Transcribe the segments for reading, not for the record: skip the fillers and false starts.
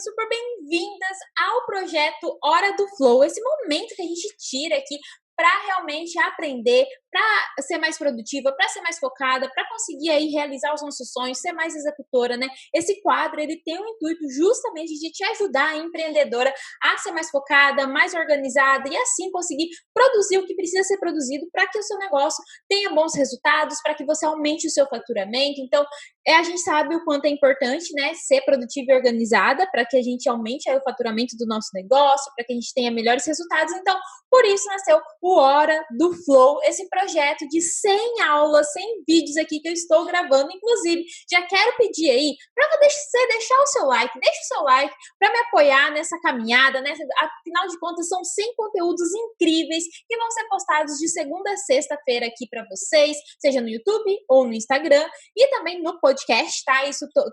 super bem-vindas ao projeto Hora do Flow, esse momento que a gente tira aqui para realmente aprender, para ser mais produtiva, para ser mais focada, para conseguir aí realizar os nossos sonhos, ser mais executora, né? Esse quadro, ele tem o intuito justamente de te ajudar, a empreendedora, a ser mais focada, mais organizada e assim conseguir produzir o que precisa ser produzido para que o seu negócio tenha bons resultados, para que você aumente o seu faturamento. Então, a gente sabe o quanto é importante, né, ser produtiva e organizada para que a gente aumente aí o faturamento do nosso negócio, para que a gente tenha melhores resultados. Então, por isso nasceu o Hora do Flow, esse projeto de 100 aulas, 100 vídeos aqui que eu estou gravando. Inclusive, já quero pedir aí para você deixar o seu like, deixa o seu like para me apoiar nessa caminhada, né? Afinal de contas, são 100 conteúdos incríveis que vão ser postados de segunda a sexta-feira aqui para vocês, seja no YouTube ou no Instagram e também no podcast, tá?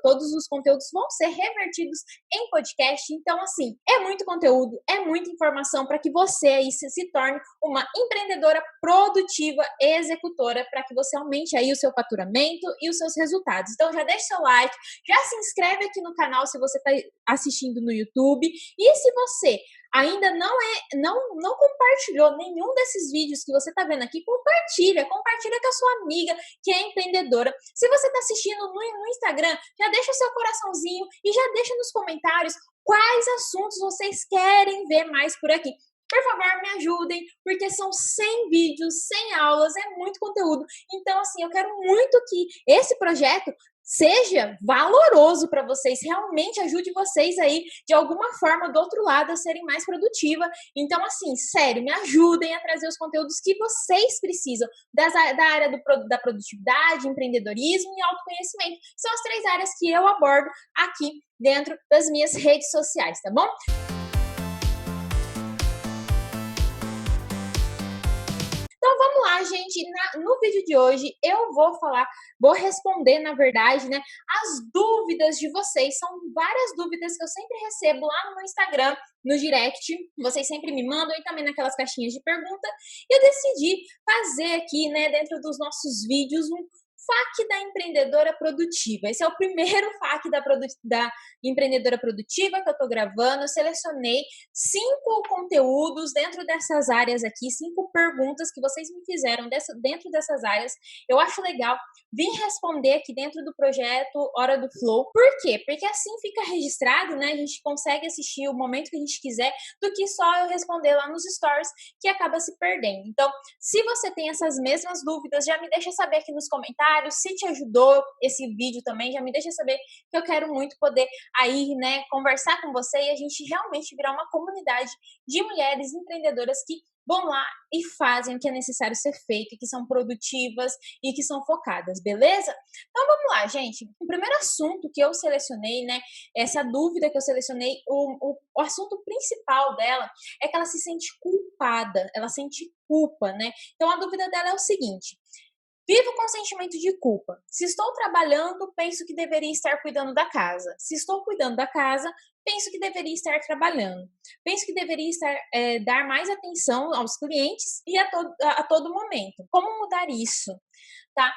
Todos os conteúdos vão ser revertidos em podcast. Então, assim, é muito conteúdo, é muita informação para que você aí se torne uma empreendedora produtiva e executora para que você aumente aí o seu faturamento e os seus resultados. Então, já deixa seu like, já se inscreve aqui no canal se você está assistindo no YouTube e se você ainda não compartilhou nenhum desses vídeos que você está vendo aqui, compartilha com a sua amiga que é empreendedora. Se você está assistindo no Instagram, já deixa o seu coraçãozinho e já deixa nos comentários quais assuntos vocês querem ver mais por aqui. Por favor, me ajudem, porque são 100 vídeos, 100 aulas, é muito conteúdo. Então, assim, eu quero muito que esse projeto seja valoroso para vocês, realmente ajude vocês aí, de alguma forma, do outro lado, a serem mais produtiva. Então, assim, sério, me ajudem a trazer os conteúdos que vocês precisam da área da produtividade, empreendedorismo e autoconhecimento. São as 3 áreas que eu abordo aqui dentro das minhas redes sociais, tá bom? Então vamos lá, gente, no vídeo de hoje eu vou responder, na verdade, né, as dúvidas de vocês. São várias dúvidas que eu sempre recebo lá no meu Instagram, no direct, vocês sempre me mandam e também naquelas caixinhas de pergunta. E eu decidi fazer aqui, né, dentro dos nossos vídeos, um FAQ da empreendedora produtiva. Esse é o primeiro FAQ da empreendedora produtiva que eu tô gravando. Eu selecionei 5 conteúdos dentro dessas áreas aqui, 5 perguntas que vocês me fizeram dentro dessas áreas. Eu acho legal vir responder aqui dentro do projeto Hora do Flow. Por quê? Porque assim fica registrado, né? A gente consegue assistir o momento que a gente quiser, do que só eu responder lá nos stories, que acaba se perdendo. Então, se você tem essas mesmas dúvidas, já me deixa saber aqui nos comentários. Se te ajudou esse vídeo também, já me deixa saber, que eu quero muito poder aí, né, conversar com você e a gente realmente virar uma comunidade de mulheres empreendedoras que vão lá e fazem o que é necessário ser feito, que são produtivas e que são focadas, beleza? Então vamos lá, gente. O primeiro assunto que eu selecionei, né, essa dúvida que eu selecionei, o assunto principal dela é que ela se sente culpada, ela sente culpa, né? Então a dúvida dela é o seguinte: vivo com sentimento de culpa. Se estou trabalhando, penso que deveria estar cuidando da casa. Se estou cuidando da casa, penso que deveria estar trabalhando. Penso que deveria estar dar mais atenção aos clientes e a todo momento. Como mudar isso? Tá?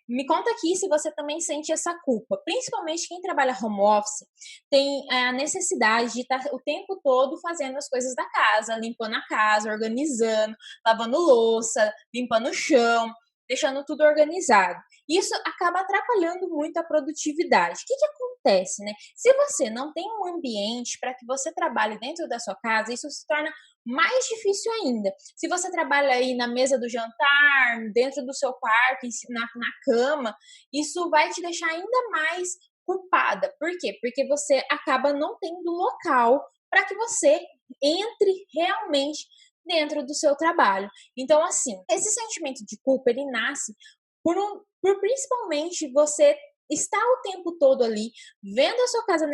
Me conta aqui se você também sente essa culpa. Principalmente quem trabalha home office tem a necessidade de estar o tempo todo fazendo as coisas da casa, limpando a casa, organizando, lavando louça, limpando o chão, deixando tudo organizado. Isso acaba atrapalhando muito a produtividade. O que acontece, né? Se você não tem um ambiente para que você trabalhe dentro da sua casa, isso se torna mais difícil ainda. Se você trabalha aí na mesa do jantar, dentro do seu quarto, na cama, isso vai te deixar ainda mais culpada. Por quê? Porque você acaba não tendo local para que você entre realmente dentro do seu trabalho. Então, assim, esse sentimento de culpa, ele nasce por principalmente você estar o tempo todo ali, vendo a sua casa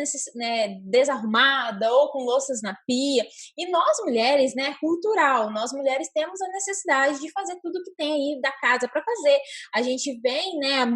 desarrumada ou com louças na pia. E nós mulheres, né, cultural, nós mulheres temos a necessidade de fazer tudo que tem aí da casa para fazer. A gente vem, né, há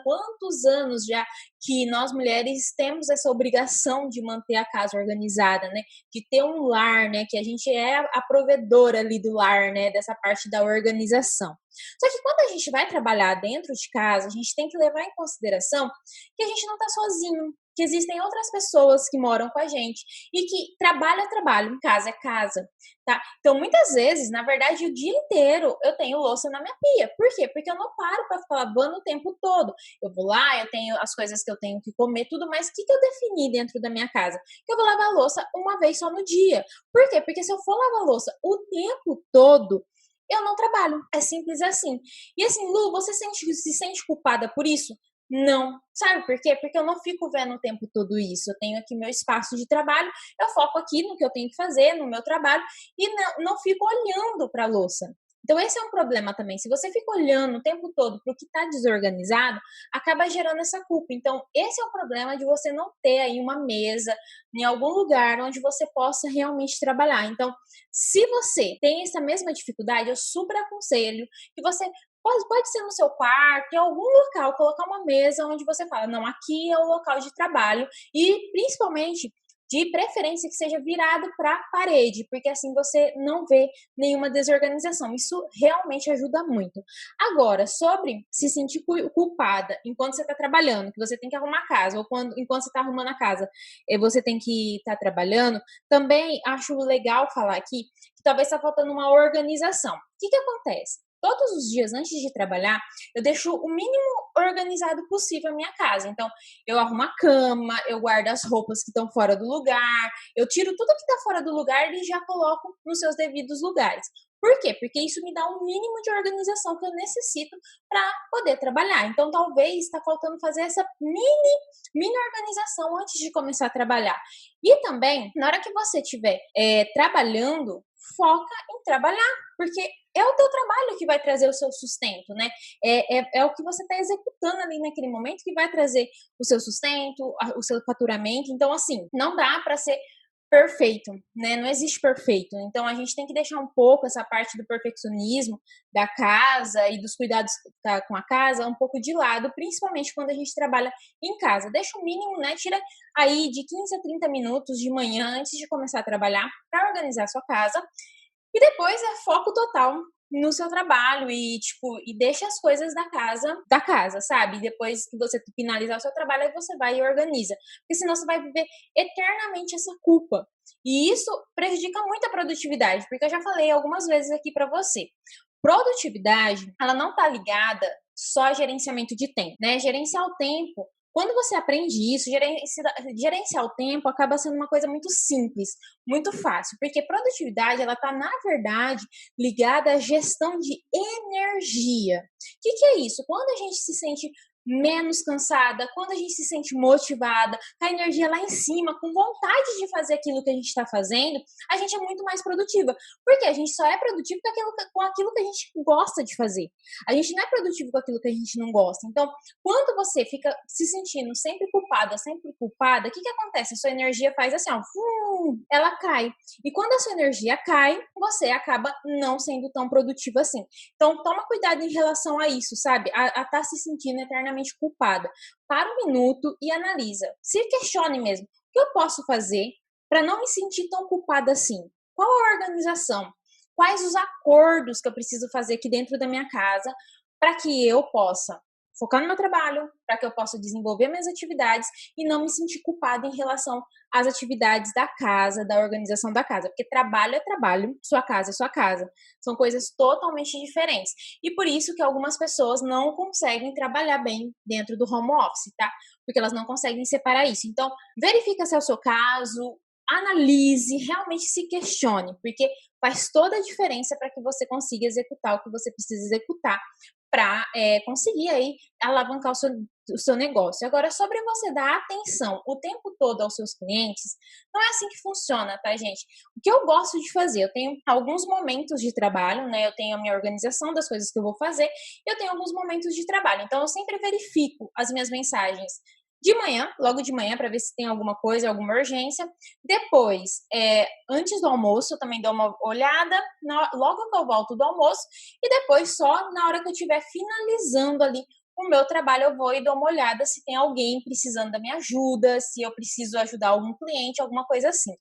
quantos anos já que nós mulheres temos essa obrigação de manter a casa organizada, né, de ter um lar, né, que a gente é a provedora ali do lar, né, dessa parte da organização. Só que quando a gente vai trabalhar dentro de casa, a gente tem que levar em consideração que a gente não está sozinho, que existem outras pessoas que moram com a gente e que trabalho é trabalho, casa é casa, tá? Então, muitas vezes, na verdade, o dia inteiro eu tenho louça na minha pia. Por quê? Porque eu não paro para ficar lavando o tempo todo. Eu vou lá, eu tenho as coisas que eu tenho que comer, tudo, mas o que eu defini dentro da minha casa? Que eu vou lavar a louça uma vez só no dia. Por quê? Porque se eu for lavar a louça o tempo todo, eu não trabalho. É simples assim. E assim, Lu, você se sente culpada por isso? Não. Sabe por quê? Porque eu não fico vendo o tempo todo isso. Eu tenho aqui meu espaço de trabalho, eu foco aqui no que eu tenho que fazer, no meu trabalho, e não fico olhando para a louça. Então, esse é um problema também. Se você fica olhando o tempo todo para o que está desorganizado, acaba gerando essa culpa. Então, esse é o problema de você não ter aí uma mesa em algum lugar onde você possa realmente trabalhar. Então, se você tem essa mesma dificuldade, eu super aconselho que você pode ser no seu quarto, em algum local, colocar uma mesa onde você fala, não, aqui é o local de trabalho e principalmente de preferência que seja virado para a parede, porque assim você não vê nenhuma desorganização. Isso realmente ajuda muito. Agora, sobre se sentir culpada enquanto você está trabalhando, que você tem que arrumar a casa, ou enquanto você está arrumando a casa, você tem que estar trabalhando, também acho legal falar aqui que talvez está faltando uma organização. O que acontece? Todos os dias antes de trabalhar, eu deixo o mínimo organizado possível a minha casa. Então, eu arrumo a cama, eu guardo as roupas que estão fora do lugar, eu tiro tudo que está fora do lugar e já coloco nos seus devidos lugares. Por quê? Porque isso me dá um mínimo de organização que eu necessito para poder trabalhar. Então, talvez está faltando fazer essa mini organização antes de começar a trabalhar. E também, na hora que você estiver trabalhando, foca em trabalhar, porque é o teu trabalho que vai trazer o seu sustento, né? É o que você está executando ali naquele momento que vai trazer o seu sustento, o seu faturamento. Então, assim, não dá para ser perfeito, né? Não existe perfeito. Então, a gente tem que deixar um pouco essa parte do perfeccionismo da casa e dos cuidados com a casa um pouco de lado, principalmente quando a gente trabalha em casa. Deixa o mínimo, né? Tira aí de 15 a 30 minutos de manhã antes de começar a trabalhar para organizar a sua casa. E depois é foco total no seu trabalho e, tipo, e deixa as coisas da casa, sabe? Depois que você finalizar o seu trabalho, aí você vai e organiza. Porque senão você vai viver eternamente essa culpa. E isso prejudica muito a produtividade, porque eu já falei algumas vezes aqui para você. Produtividade, ela não tá ligada só a gerenciamento de tempo, né? Gerenciar o tempo, quando você aprende isso, gerenciar o tempo acaba sendo uma coisa muito simples, muito fácil, porque produtividade, ela tá, na verdade, ligada à gestão de energia. O que é isso? Quando a gente se sente menos cansada, quando a gente se sente motivada, com a energia lá em cima, com vontade de fazer aquilo que a gente está fazendo, a gente é muito mais produtiva. Porque a gente só é produtivo com aquilo que a gente gosta de fazer. A gente não é produtivo com aquilo que a gente não gosta. Então, quando você fica se sentindo sempre culpada, o que acontece? A sua energia faz assim, ó, ela cai. E quando a sua energia cai, você acaba não sendo tão produtiva assim. Então, toma cuidado em relação a isso, sabe? A tá se sentindo eternamente culpada. Para um minuto e analisa. Se questione mesmo. O que eu posso fazer para não me sentir tão culpada assim? Qual a organização? Quais os acordos que eu preciso fazer aqui dentro da minha casa para que eu possa focar no meu trabalho, para que eu possa desenvolver minhas atividades e não me sentir culpada em relação às atividades da casa, da organização da casa, porque trabalho é trabalho, sua casa é sua casa. São coisas totalmente diferentes. E por isso que algumas pessoas não conseguem trabalhar bem dentro do home office, tá? Porque elas não conseguem separar isso. Então, verifica se é o seu caso, analise, realmente se questione, porque faz toda a diferença para que você consiga executar o que você precisa executar para conseguir aí alavancar o seu negócio. Agora, sobre você dar atenção o tempo todo aos seus clientes, não é assim que funciona, tá, gente? O que eu gosto de fazer, eu tenho alguns momentos de trabalho, né? Eu tenho a minha organização das coisas que eu vou fazer, eu tenho alguns momentos de trabalho. Então, eu sempre verifico as minhas mensagens de manhã, logo de manhã, para ver se tem alguma coisa, alguma urgência. Depois, antes do almoço, eu também dou uma olhada, logo que eu volto do almoço, e depois, só na hora que eu estiver finalizando ali o meu trabalho, eu vou e dou uma olhada se tem alguém precisando da minha ajuda, se eu preciso ajudar algum cliente, alguma coisa assim.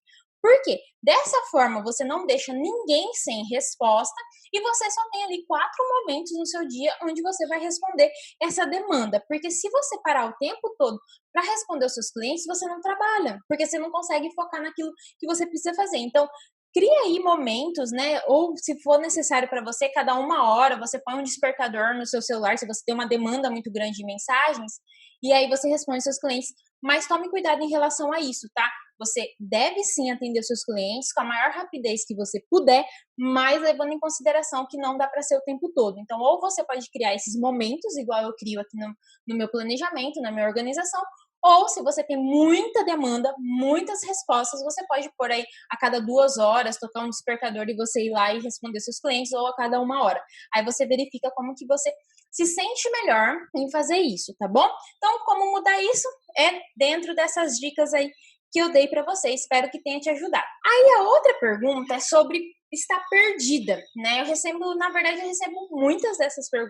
Por quê? Dessa forma, você não deixa ninguém sem resposta e você só tem ali 4 momentos no seu dia onde você vai responder essa demanda. Porque se você parar o tempo todo para responder os seus clientes, você não trabalha, porque você não consegue focar naquilo que você precisa fazer. Então, cria aí momentos, né? Ou se for necessário para você, cada 1 hora, você põe um despertador no seu celular, se você tem uma demanda muito grande de mensagens, e aí você responde seus clientes. Mas tome cuidado em relação a isso, tá? Você deve sim atender os seus clientes com a maior rapidez que você puder, mas levando em consideração que não dá para ser o tempo todo. Então, ou você pode criar esses momentos, igual eu crio aqui no meu planejamento, na minha organização, ou se você tem muita demanda, muitas respostas, você pode pôr aí a cada 2 horas, tocar um despertador e você ir lá e responder seus clientes, ou a cada 1 hora. Aí você verifica como que você se sente melhor em fazer isso, tá bom? Então, como mudar isso é dentro dessas dicas aí que eu dei para você. Espero que tenha te ajudado. Aí a outra pergunta é sobre estar perdida, né? Na verdade, eu recebo muitas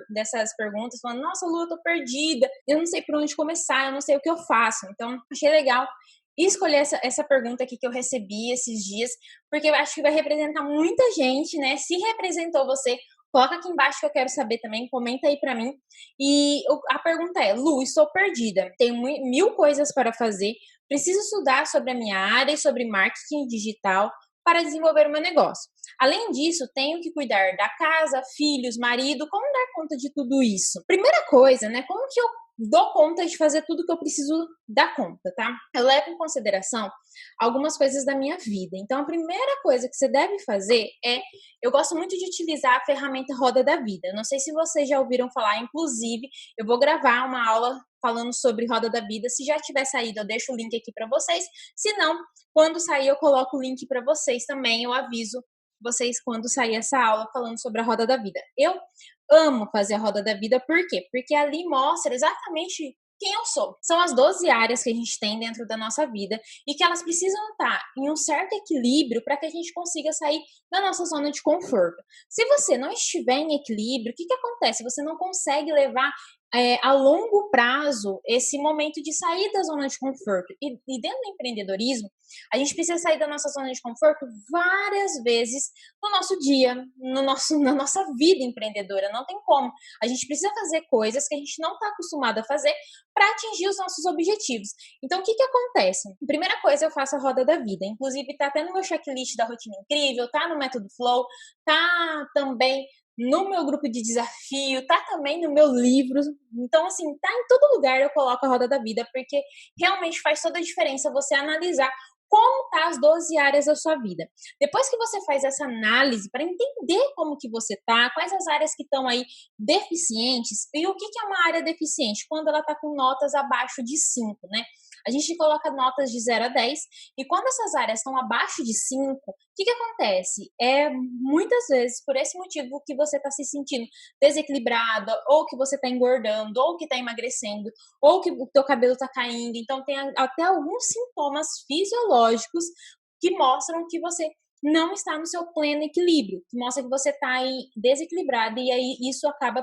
dessas perguntas falando, nossa, Lu, eu tô perdida, eu não sei por onde começar, eu não sei o que eu faço. Então, achei legal escolher essa pergunta aqui que eu recebi esses dias, porque eu acho que vai representar muita gente, né? Se representou você, coloca aqui embaixo que eu quero saber também, comenta aí pra mim. E a pergunta é, Lu, estou perdida, tenho 1000 coisas para fazer, preciso estudar sobre a minha área e sobre marketing digital para desenvolver o meu negócio. Além disso, tenho que cuidar da casa, filhos, marido, como dar conta de tudo isso? Primeira coisa, né, como que eu dou conta de fazer tudo que eu preciso dar conta, tá? Eu levo em consideração algumas coisas da minha vida. Então, a primeira coisa que você deve fazer é, eu gosto muito de utilizar a ferramenta Roda da Vida. Eu não sei se vocês já ouviram falar, inclusive, eu vou gravar uma aula falando sobre Roda da Vida. Se já tiver saído, eu deixo o link aqui para vocês. Se não, quando sair, eu coloco o link para vocês também. Eu aviso vocês quando sair essa aula falando sobre a Roda da Vida. Eu amo fazer a Roda da Vida, por quê? Porque ali mostra exatamente quem eu sou. São as 12 áreas que a gente tem dentro da nossa vida e que elas precisam estar em um certo equilíbrio para que a gente consiga sair da nossa zona de conforto. Se você não estiver em equilíbrio, o que acontece? Você não consegue levar a longo prazo esse momento de sair da zona de conforto. E dentro do empreendedorismo, a gente precisa sair da nossa zona de conforto várias vezes no nosso dia, na nossa vida empreendedora. Não tem como. A gente precisa fazer coisas que a gente não está acostumado a fazer para atingir os nossos objetivos. Então, o que acontece? Primeira coisa, eu faço a roda da vida. Inclusive, tá até no meu checklist da Rotina Incrível, tá no Método Flow, tá também no meu grupo de desafio, tá também no meu livro. Então, assim, tá em todo lugar eu coloco a roda da vida, porque realmente faz toda a diferença você analisar como tá as 12 áreas da sua vida. Depois que você faz essa análise para entender como que você tá, quais as áreas que estão aí deficientes, e o que é uma área deficiente? Quando ela tá com notas abaixo de 5, né? A gente coloca notas de 0 a 10, e quando essas áreas estão abaixo de 5, o que acontece? É muitas vezes por esse motivo que você está se sentindo desequilibrada, ou que você está engordando, ou que está emagrecendo, ou que o teu cabelo está caindo. Então, tem até alguns sintomas fisiológicos que mostram que você não está no seu pleno equilíbrio, que mostra que você está desequilibrada, e aí isso acaba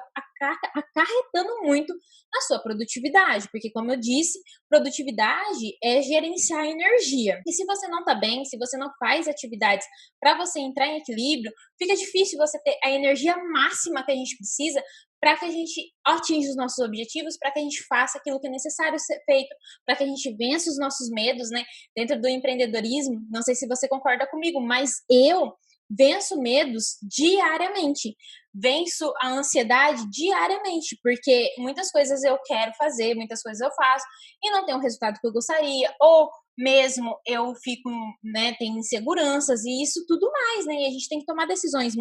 acarretando muito na sua produtividade, porque como eu disse, produtividade é gerenciar a energia. E se você não está bem, se você não faz atividades para você entrar em equilíbrio, fica difícil você ter a energia máxima que a gente precisa para que a gente atinja os nossos objetivos, para que a gente faça aquilo que é necessário ser feito, para que a gente vença os nossos medos, né? Dentro do empreendedorismo, não sei se você concorda comigo, mas eu venço medos diariamente, venço a ansiedade diariamente, porque muitas coisas eu quero fazer, muitas coisas eu faço e não tenho o resultado que eu gostaria, ou mesmo eu fico, né, tem inseguranças e isso tudo mais, né? E a gente tem que tomar decisões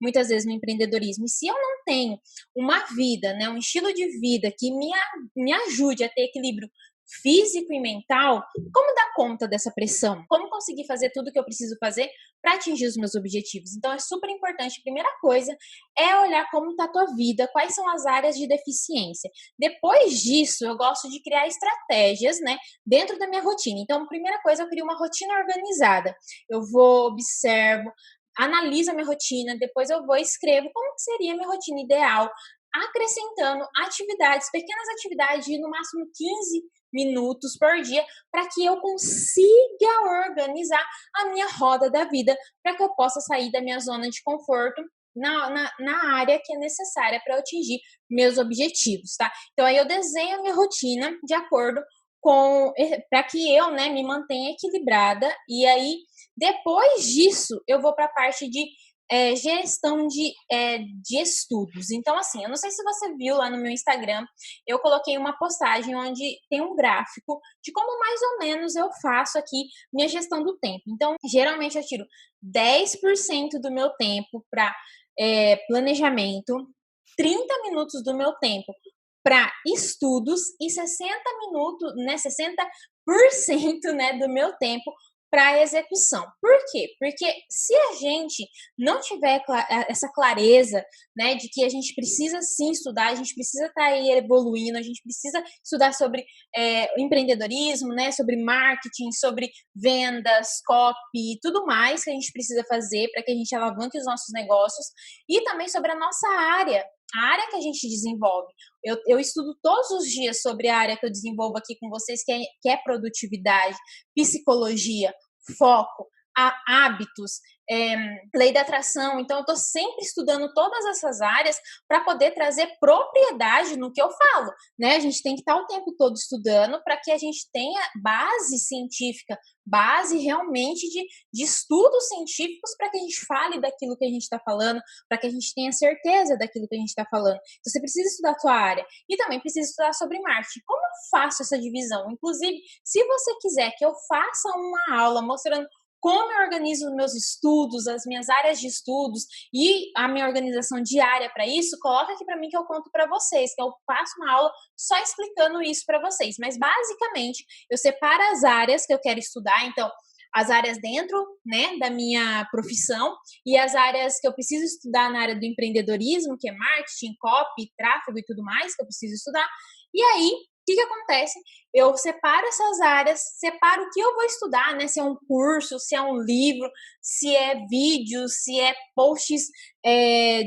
muitas vezes no empreendedorismo. E se eu não tenho uma vida, né, um estilo de vida que me ajude a ter equilíbrio físico e mental, como dar conta dessa pressão? Como conseguir fazer tudo que eu preciso fazer para atingir os meus objetivos? Então, é super importante. A primeira coisa é olhar como está a tua vida, quais são as áreas de deficiência. Depois disso, eu gosto de criar estratégias, né, dentro da minha rotina. Então, a primeira coisa, eu crio uma rotina organizada. Eu vou, observo, analiso a minha rotina, depois eu vou e escrevo como que seria a minha rotina ideal, acrescentando atividades, pequenas atividades de no máximo 15 minutos por dia, para que eu consiga organizar a minha roda da vida, para que eu possa sair da minha zona de conforto na área que é necessária para eu atingir meus objetivos, tá? Então aí eu desenho a minha rotina de acordo com para que eu, né, me mantenha equilibrada, e aí depois disso eu vou para a parte de gestão de estudos. Então, assim, eu não sei se você viu lá no meu Instagram, eu coloquei uma postagem onde tem um gráfico de como mais ou menos eu faço aqui minha gestão do tempo. Então, geralmente eu tiro 10% do meu tempo para planejamento, 30 minutos do meu tempo para estudos e 60 minutos, né, 60%, né, do meu tempo para execução. Por quê? Porque se a gente não tiver essa clareza, né, de que a gente precisa sim estudar, a gente precisa estar aí evoluindo, a gente precisa estudar sobre empreendedorismo, né, sobre marketing, sobre vendas, copy, tudo mais que a gente precisa fazer para que a gente alavanque os nossos negócios, e também sobre a nossa área, a área que a gente desenvolve. Eu estudo todos os dias sobre a área que eu desenvolvo aqui com vocês, que é produtividade, psicologia, foco, hábitos, lei da atração. Então, eu estou sempre estudando todas essas áreas para poder trazer propriedade no que eu falo, né? A gente tem que estar o tempo todo estudando para que a gente tenha base científica, base realmente de estudos científicos, para que a gente fale daquilo que a gente está falando, para que a gente tenha certeza daquilo que a gente está falando. Então, você precisa estudar a sua área e também precisa estudar sobre marketing. Como eu faço essa divisão? Inclusive, se você quiser que eu faça uma aula mostrando como eu organizo os meus estudos, as minhas áreas de estudos e a minha organização diária para isso, coloca aqui para mim que eu conto para vocês, que eu faço uma aula só explicando isso para vocês. Mas basicamente, eu separo as áreas que eu quero estudar, então as áreas dentro, né, da minha profissão, e as áreas que eu preciso estudar na área do empreendedorismo, que é marketing, copy, tráfego e tudo mais que eu preciso estudar. E aí, o que acontece? Eu separo essas áreas, separo o que eu vou estudar, né? Se é um curso, se é um livro, se é vídeo, se é posts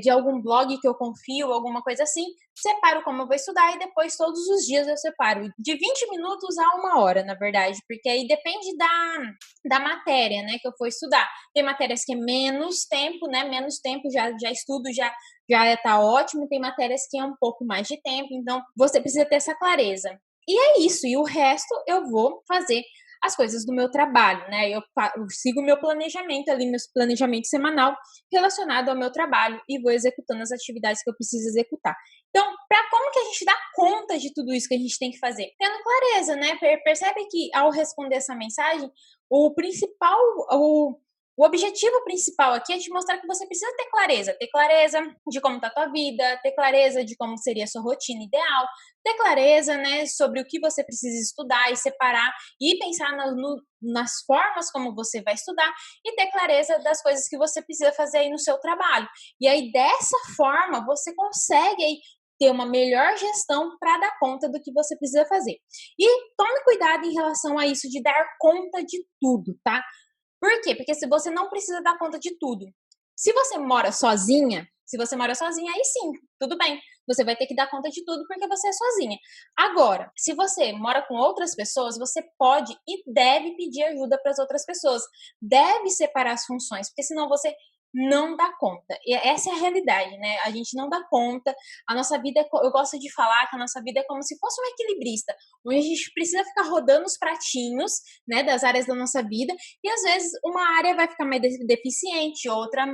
de algum blog que eu confio, alguma coisa assim. Separo como eu vou estudar e depois todos os dias eu separo de 20 minutos a 1 hora, na verdade, porque aí depende da matéria, né, que eu for estudar. Tem matérias que é menos tempo, né? Menos tempo, já estudo, já tá ótimo. Tem matérias que é um pouco mais de tempo, então você precisa ter essa clareza. E é isso, e o resto eu vou fazer as coisas do meu trabalho, né? Eu sigo o meu planejamento ali, meu planejamento semanal relacionado ao meu trabalho e vou executando as atividades que eu preciso executar. Então, como que a gente dá conta de tudo isso que a gente tem que fazer? Tendo clareza, né? Percebe que ao responder essa mensagem, o objetivo principal aqui é te mostrar que você precisa ter clareza de como está a tua vida, ter clareza de como seria a sua rotina ideal, ter clareza, né, sobre o que você precisa estudar e separar e pensar nas formas como você vai estudar, e ter clareza das coisas que você precisa fazer aí no seu trabalho. E aí, dessa forma, você consegue aí ter uma melhor gestão para dar conta do que você precisa fazer. E tome cuidado em relação a isso de dar conta de tudo, tá? Por quê? Porque se você não precisa dar conta de tudo. Se você mora sozinha, aí sim, tudo bem. Você vai ter que dar conta de tudo porque você é sozinha. Agora, se você mora com outras pessoas, você pode e deve pedir ajuda para as outras pessoas. Deve separar as funções, porque senão você não dá conta. E essa é a realidade, né? A gente não dá conta. A nossa vida, eu gosto de falar que a nossa vida é como se fosse um equilibrista, onde a gente precisa ficar rodando os pratinhos, né, das áreas da nossa vida, e às vezes uma área vai ficar mais deficiente, outra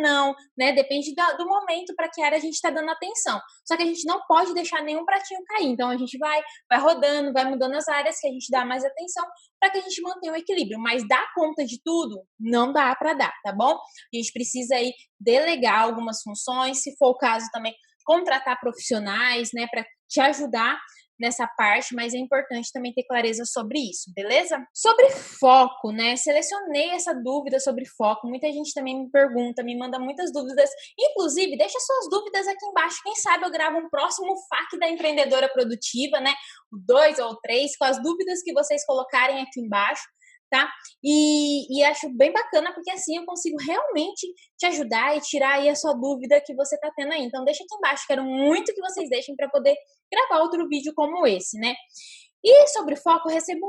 não, né? Depende do momento para que área a gente está dando atenção. Só que a gente não pode deixar nenhum pratinho cair. Então a gente vai rodando, vai mudando as áreas que a gente dá mais atenção para que a gente mantenha o equilíbrio. Mas dar conta de tudo não dá para dar, tá bom? A gente precisa aí delegar algumas funções, se for o caso também contratar profissionais, né, para te ajudar nessa parte, mas é importante também ter clareza sobre isso, beleza? Sobre foco, né? Selecionei essa dúvida sobre foco. Muita gente também me pergunta, me manda muitas dúvidas. Inclusive, deixa suas dúvidas aqui embaixo. Quem sabe eu gravo um próximo FAQ da empreendedora produtiva, né? O 2 ou 3, com as dúvidas que vocês colocarem aqui embaixo, tá? E acho bem bacana, porque assim eu consigo realmente te ajudar e tirar aí a sua dúvida que você tá tendo aí. Então deixa aqui embaixo, quero muito que vocês deixem para poder gravar outro vídeo como esse, né? E sobre foco, eu recebo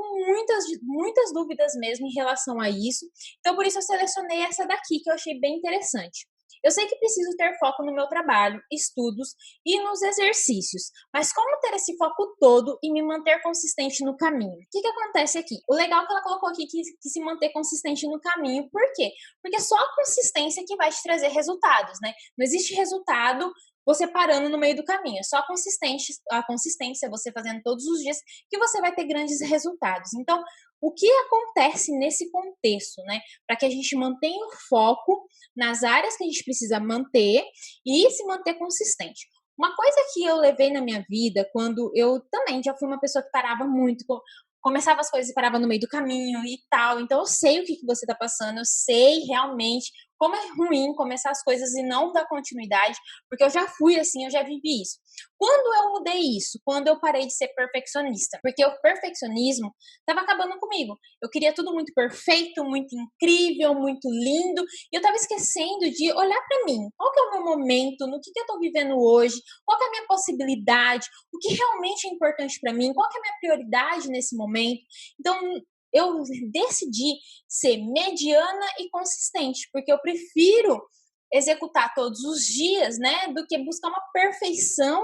muitas dúvidas mesmo em relação a isso. Então, por isso eu selecionei essa daqui, que eu achei bem interessante. Eu sei que preciso ter foco no meu trabalho, estudos e nos exercícios, mas como ter esse foco todo e me manter consistente no caminho? O que acontece aqui? O legal é que ela colocou aqui que se manter consistente no caminho, por quê? Porque só a consistência que vai te trazer resultados, né? Não existe resultado você parando no meio do caminho. É só a consistência, você fazendo todos os dias, que você vai ter grandes resultados. Então, o que acontece nesse contexto, né? Para que a gente mantenha o foco nas áreas que a gente precisa manter e se manter consistente. Uma coisa que eu levei na minha vida, quando eu também já fui uma pessoa que parava muito, começava as coisas e parava no meio do caminho e tal. Então eu sei o que você tá passando, eu sei realmente como é ruim começar as coisas e não dar continuidade, porque eu já fui assim, eu já vivi isso. Quando eu mudei isso? Quando eu parei de ser perfeccionista, porque o perfeccionismo estava acabando comigo. Eu queria tudo muito perfeito, muito incrível, muito lindo, e eu estava esquecendo de olhar para mim. Qual que é o meu momento? No que eu estou vivendo hoje? Qual que é a minha possibilidade? O que realmente é importante para mim? Qual que é a minha prioridade nesse momento? Então, eu decidi ser mediana e consistente, porque eu prefiro executar todos os dias, né, do que buscar uma perfeição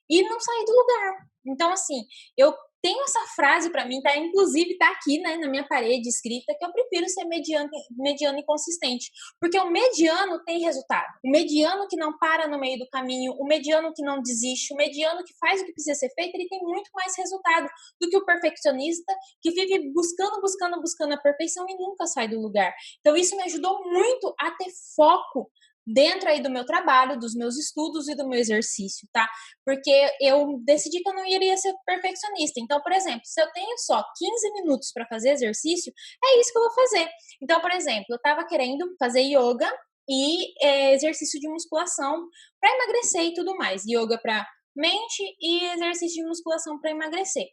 e não sair do lugar. Então, assim, eu tenho essa frase para mim, tá? Inclusive tá aqui, né, na minha parede escrita, que eu prefiro ser mediano e consistente, porque o mediano tem resultado. O mediano que não para no meio do caminho, o mediano que não desiste, o mediano que faz o que precisa ser feito, ele tem muito mais resultado do que o perfeccionista que vive buscando a perfeição e nunca sai do lugar. Então isso me ajudou muito a ter foco dentro aí do meu trabalho, dos meus estudos e do meu exercício, tá? Porque eu decidi que eu não iria ser perfeccionista. Então, por exemplo, se eu tenho só 15 minutos para fazer exercício, é isso que eu vou fazer. Então, por exemplo, eu estava querendo fazer yoga e exercício de musculação para emagrecer e tudo mais. Yoga para mente e exercício de musculação para emagrecer.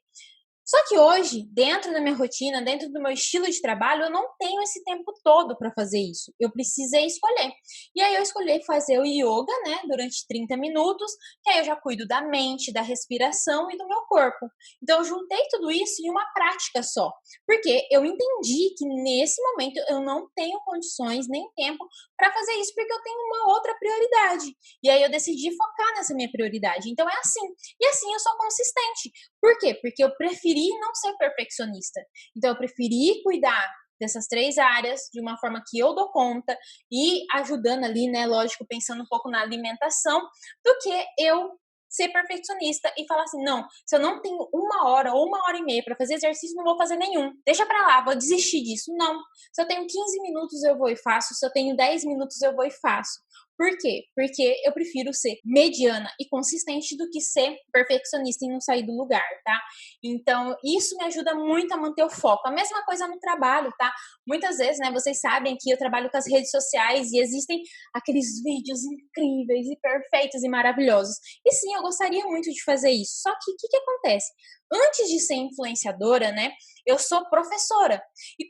Só que hoje, dentro da minha rotina, dentro do meu estilo de trabalho, eu não tenho esse tempo todo para fazer isso. Eu precisei escolher. E aí eu escolhi fazer o yoga, né, durante 30 minutos, que aí eu já cuido da mente, da respiração e do meu corpo. Então eu juntei tudo isso em uma prática só, porque eu entendi que nesse momento eu não tenho condições nem tempo para fazer isso, porque eu tenho uma outra prioridade. E aí eu decidi focar nessa minha prioridade. Então é assim. E assim eu sou consistente. Por quê? Porque eu preferi não ser perfeccionista. Então, eu preferi cuidar dessas 3 áreas de uma forma que eu dou conta e ajudando ali, né, lógico, pensando um pouco na alimentação, do que eu ser perfeccionista e falar assim, não, se eu não tenho 1 hora ou 1 hora e meia para fazer exercício, não vou fazer nenhum. Deixa pra lá, vou desistir disso. Não. Se eu tenho 15 minutos, eu vou e faço. Se eu tenho 10 minutos, eu vou e faço. Por quê? Porque eu prefiro ser mediana e consistente do que ser perfeccionista e não sair do lugar, tá? Então, isso me ajuda muito a manter o foco. A mesma coisa no trabalho, tá? Muitas vezes, né, vocês sabem que eu trabalho com as redes sociais e existem aqueles vídeos incríveis e perfeitos e maravilhosos. E sim, eu gostaria muito de fazer isso. Só que o que acontece? Antes de ser influenciadora, né, eu sou professora. E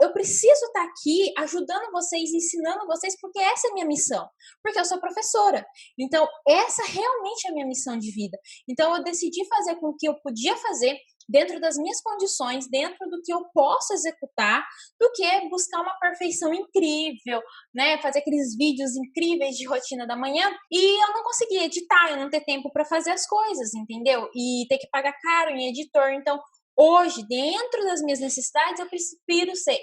eu preciso estar aqui ajudando vocês, ensinando vocês, porque essa é a minha missão. Porque eu sou professora. Então, essa realmente é a minha missão de vida. Então, eu decidi fazer com o que eu podia fazer dentro das minhas condições, dentro do que eu posso executar, do que buscar uma perfeição incrível, né? Fazer aqueles vídeos incríveis de rotina da manhã e eu não conseguia editar, eu não ter tempo para fazer as coisas, entendeu? E ter que pagar caro em editor. Então, hoje, dentro das minhas necessidades, eu prefiro ser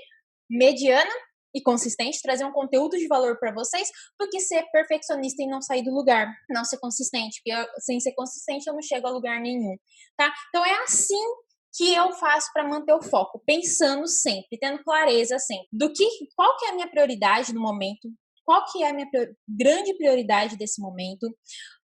mediana e consistente, trazer um conteúdo de valor para vocês, do que ser perfeccionista e não sair do lugar, não ser consistente, porque sem ser consistente eu não chego a lugar nenhum, tá? Então é assim que eu faço para manter o foco, pensando sempre, tendo clareza sempre qual que é a minha prioridade no momento, qual que é a minha grande prioridade desse momento,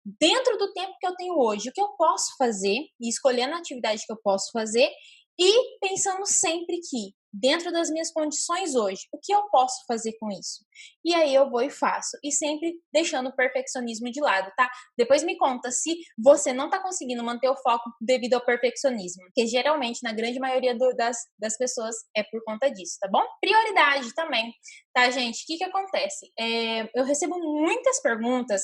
dentro do tempo que eu tenho hoje, o que eu posso fazer e escolhendo a atividade que eu posso fazer e pensando sempre que dentro das minhas condições hoje, o que eu posso fazer com isso? E aí eu vou e faço. E sempre deixando o perfeccionismo de lado, tá? Depois me conta se você não tá conseguindo manter o foco devido ao perfeccionismo. Porque geralmente, na grande maioria das pessoas, é por conta disso, tá bom? Prioridade também, tá, gente? O que acontece? Eu recebo muitas perguntas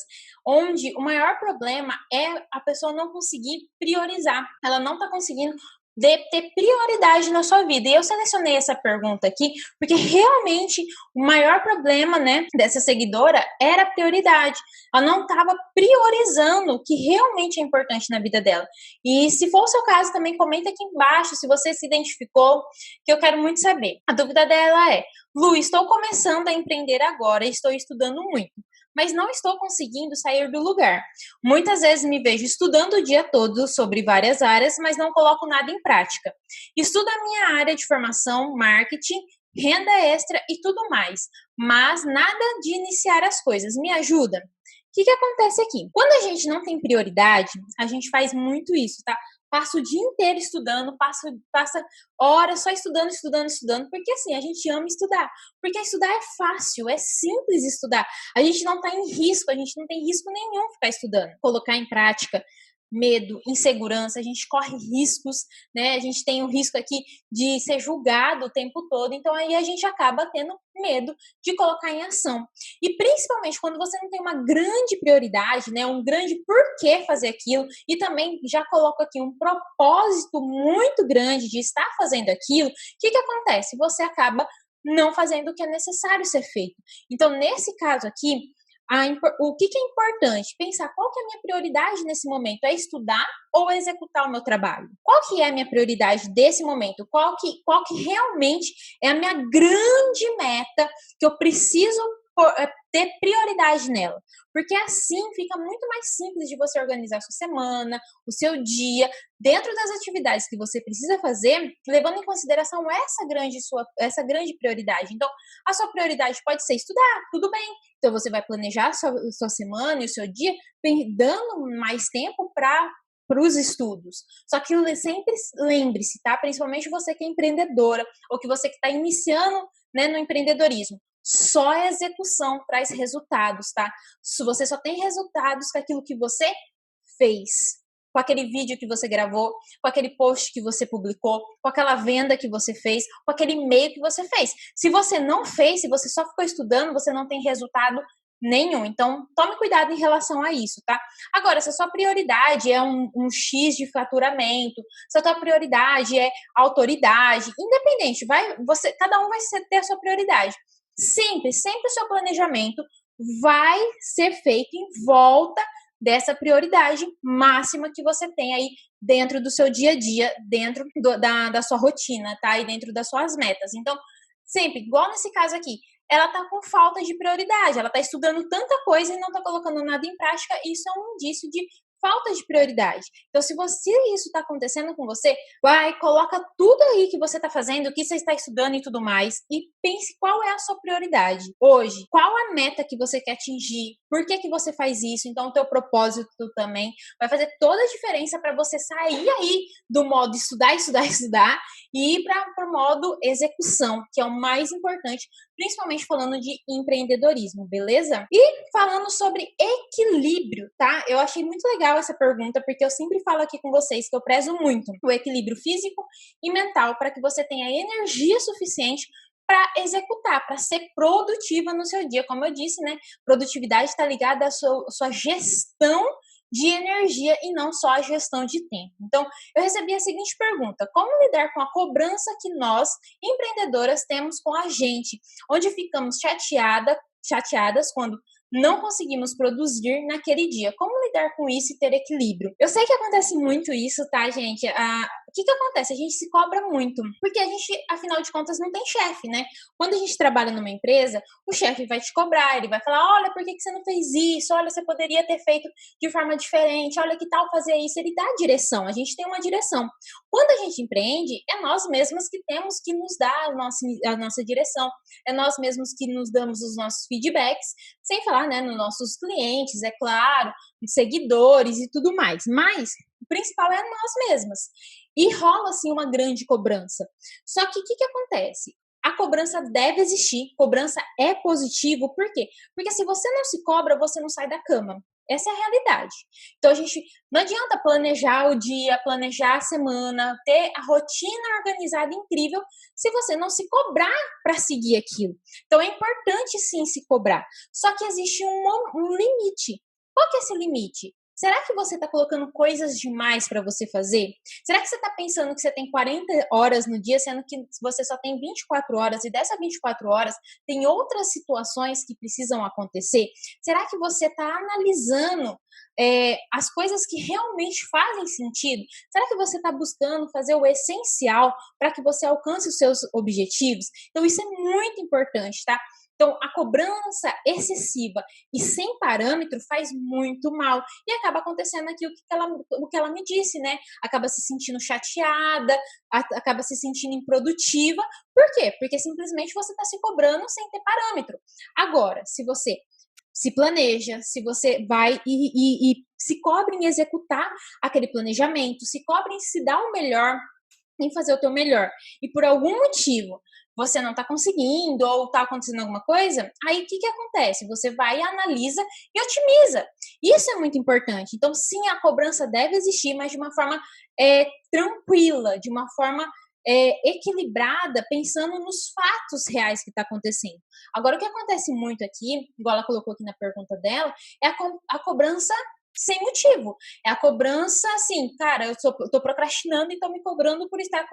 onde o maior problema é a pessoa não conseguir priorizar. Ela não tá conseguindo ter prioridade na sua vida. E eu selecionei essa pergunta aqui porque realmente o maior problema, né, dessa seguidora era a prioridade. Ela não estava priorizando o que realmente é importante na vida dela. E se for o seu caso, também comenta aqui embaixo se você se identificou, que eu quero muito saber. A dúvida dela é: Lu, estou começando a empreender agora e estou estudando muito, mas não estou conseguindo sair do lugar. Muitas vezes me vejo estudando o dia todo sobre várias áreas, mas não coloco nada em prática. Estudo a minha área de formação, marketing, renda extra e tudo mais, mas nada de iniciar as coisas. Me ajuda? O que acontece aqui? Quando a gente não tem prioridade, a gente faz muito isso, tá? Passa o dia inteiro estudando, passa horas só estudando, porque assim, a gente ama estudar. Porque estudar é fácil, é simples estudar. A gente não tá em risco, a gente não tem risco nenhum ficar estudando. Colocar em prática medo, insegurança, a gente corre riscos, né? A gente tem o risco aqui de ser julgado o tempo todo, então aí a gente acaba tendo medo de colocar em ação. E principalmente quando você não tem uma grande prioridade, né? Um grande porquê fazer aquilo, e também já coloco aqui um propósito muito grande de estar fazendo aquilo, o que acontece? Você acaba não fazendo o que é necessário ser feito. Então, nesse caso aqui, o que é importante? Pensar qual que é a minha prioridade nesse momento. É estudar ou executar o meu trabalho? Qual que é a minha prioridade desse momento? Qual que realmente é a minha grande meta que eu preciso ter prioridade nela? Porque assim fica muito mais simples de você organizar a sua semana, o seu dia, dentro das atividades que você precisa fazer, levando em consideração essa grande prioridade. Então, a sua prioridade pode ser estudar, tudo bem. Então, você vai planejar a sua semana e o seu dia, dando mais tempo para os estudos. Só que sempre lembre-se, tá? Principalmente você que é empreendedora ou que você que está iniciando, né, no empreendedorismo. Só a execução traz resultados, tá? Você só tem resultados com aquilo que você fez. Com aquele vídeo que você gravou, com aquele post que você publicou, com aquela venda que você fez, com aquele e-mail que você fez. Se você não fez, se você só ficou estudando, você não tem resultado nenhum. Então, tome cuidado em relação a isso, tá? Agora, se a sua prioridade é um X de faturamento, se a tua prioridade é autoridade, independente, cada um vai ter a sua prioridade. Sempre o seu planejamento vai ser feito em volta dessa prioridade máxima que você tem aí dentro do seu dia a dia, dentro da sua rotina, tá? E dentro das suas metas. Então, sempre, igual nesse caso aqui, ela tá com falta de prioridade, ela tá estudando tanta coisa e não tá colocando nada em prática, isso é um indício de falta de prioridade. Então, se isso está acontecendo com você, coloca tudo aí que você está fazendo, o que você está estudando e tudo mais, e pense qual é a sua prioridade hoje. Qual a meta que você quer atingir? Por que você faz isso? Então, o teu propósito também vai fazer toda a diferença para você sair aí do modo estudar e ir para o modo execução, que é o mais importante, principalmente falando de empreendedorismo, beleza? E falando sobre equilíbrio, tá? Eu achei muito legal essa pergunta, porque eu sempre falo aqui com vocês que eu prezo muito o equilíbrio físico e mental para que você tenha energia suficiente para executar, para ser produtiva no seu dia. Como eu disse, né? Produtividade está ligada à sua gestão de energia e não só a gestão de tempo. Então, eu recebi a seguinte pergunta: como lidar com a cobrança que nós, empreendedoras, temos com a gente, onde ficamos chateadas quando não conseguimos produzir naquele dia? Como lidar com isso e ter equilíbrio? Eu sei que acontece muito isso, tá, gente? O que acontece? A gente se cobra muito, porque a gente, afinal de contas, não tem chefe, né? Quando a gente trabalha numa empresa, o chefe vai te cobrar, ele vai falar: olha, por que você não fez isso? Olha, você poderia ter feito de forma diferente, olha que tal fazer isso. Ele dá a direção, a gente tem uma direção. Quando a gente empreende, é nós mesmos que temos que nos dar a nossa direção, é nós mesmos que nos damos os nossos feedbacks, sem falar, né, nos nossos clientes, é claro, seguidores e tudo mais. Mas o principal é nós mesmas. E rola, assim, uma grande cobrança. Só que o que acontece? A cobrança deve existir, cobrança é positivo, por quê? Porque se você não se cobra, você não sai da cama. Essa é a realidade. Então, não adianta planejar o dia, planejar a semana, ter a rotina organizada incrível, se você não se cobrar para seguir aquilo. Então, é importante, sim, se cobrar. Só que existe um limite. Qual que é esse limite? Será que você está colocando coisas demais para você fazer? Será que você está pensando que você tem 40 horas no dia, sendo que você só tem 24 horas e dessas 24 horas tem outras situações que precisam acontecer? Será que você está analisando as coisas que realmente fazem sentido? Será que você está buscando fazer o essencial para que você alcance os seus objetivos? Então, isso é muito importante, tá? Então, a cobrança excessiva e sem parâmetro faz muito mal. E acaba acontecendo aqui o que ela me disse, né? Acaba se sentindo chateada, acaba se sentindo improdutiva. Por quê? Porque simplesmente você está se cobrando sem ter parâmetro. Agora, se você se planeja, se você vai e se cobra em executar aquele planejamento, se cobra em se dar o melhor, em fazer o teu melhor, e por algum motivo você não tá conseguindo ou tá acontecendo alguma coisa, aí o que acontece? Você vai, analisa e otimiza. Isso é muito importante. Então, sim, a cobrança deve existir, mas de uma forma tranquila, de uma forma equilibrada, pensando nos fatos reais que tá acontecendo. Agora, o que acontece muito aqui, igual ela colocou aqui na pergunta dela, é a cobrança sem motivo. É a cobrança assim, cara, eu tô procrastinando e tô me cobrando por estar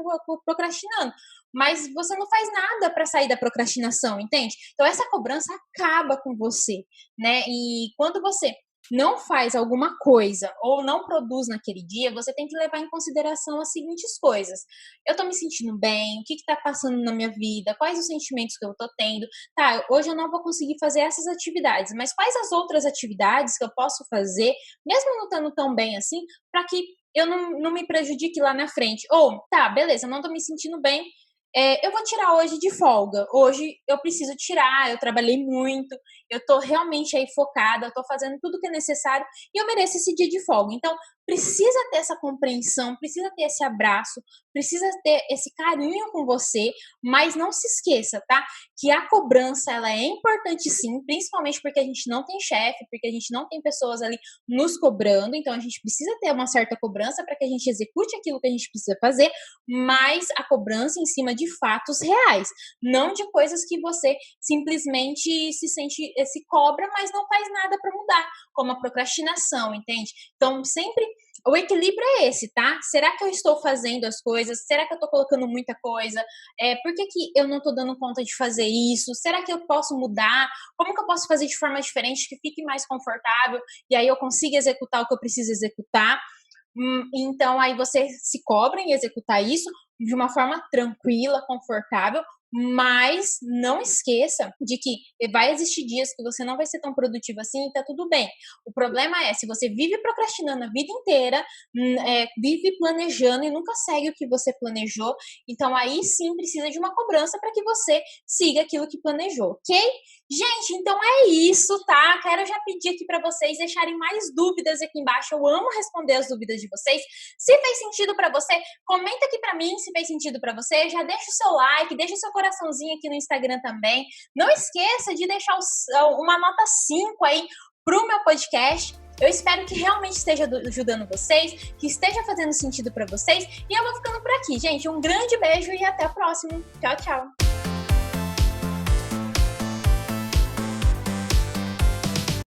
procrastinando. Mas você não faz nada para sair da procrastinação, entende? Então essa cobrança acaba com você, né? E quando você não faz alguma coisa ou não produz naquele dia, você tem que levar em consideração as seguintes coisas. Eu tô me sentindo bem? O que tá passando na minha vida? Quais os sentimentos que eu tô tendo? Tá, hoje eu não vou conseguir fazer essas atividades, mas quais as outras atividades que eu posso fazer, mesmo não estando tão bem assim, para que eu não me prejudique lá na frente? Ou, tá, beleza, eu não tô me sentindo bem, eu vou tirar hoje de folga. Hoje eu preciso tirar, eu trabalhei muito, eu tô realmente aí focada, eu tô fazendo tudo que é necessário e eu mereço esse dia de folga. Então, precisa ter essa compreensão, precisa ter esse abraço, precisa ter esse carinho com você, mas não se esqueça, tá? Que a cobrança, ela é importante sim, principalmente porque a gente não tem chefe, porque a gente não tem pessoas ali nos cobrando, então a gente precisa ter uma certa cobrança para que a gente execute aquilo que a gente precisa fazer, mas a cobrança em cima de fatos reais, não de coisas que você simplesmente se cobra, mas não faz nada para mudar, como a procrastinação, entende? Então, sempre o equilíbrio é esse, tá? Será que eu estou fazendo as coisas? Será que eu estou colocando muita coisa? Por que eu não estou dando conta de fazer isso? Será que eu posso mudar? Como que eu posso fazer de forma diferente que fique mais confortável e aí eu consiga executar o que eu preciso executar? Então, aí você se cobra em executar isso de uma forma tranquila, confortável, mas não esqueça de que vai existir dias que você não vai ser tão produtivo assim e tá tudo bem. O problema é, se você vive procrastinando a vida inteira, vive planejando e nunca segue o que você planejou, então aí sim precisa de uma cobrança para que você siga aquilo que planejou, ok? Gente, então é isso, tá? Quero já pedir aqui para vocês deixarem mais dúvidas aqui embaixo. Eu amo responder as dúvidas de vocês. Se fez sentido para você, comenta aqui para mim se fez sentido para você. Já deixa o seu like, deixa o seu coraçãozinho aqui no Instagram também. Não esqueça de deixar uma nota 5 aí pro meu podcast. Eu espero que realmente esteja ajudando vocês, que esteja fazendo sentido para vocês. E eu vou ficando por aqui, gente. Um grande beijo e até o próximo. Tchau, tchau.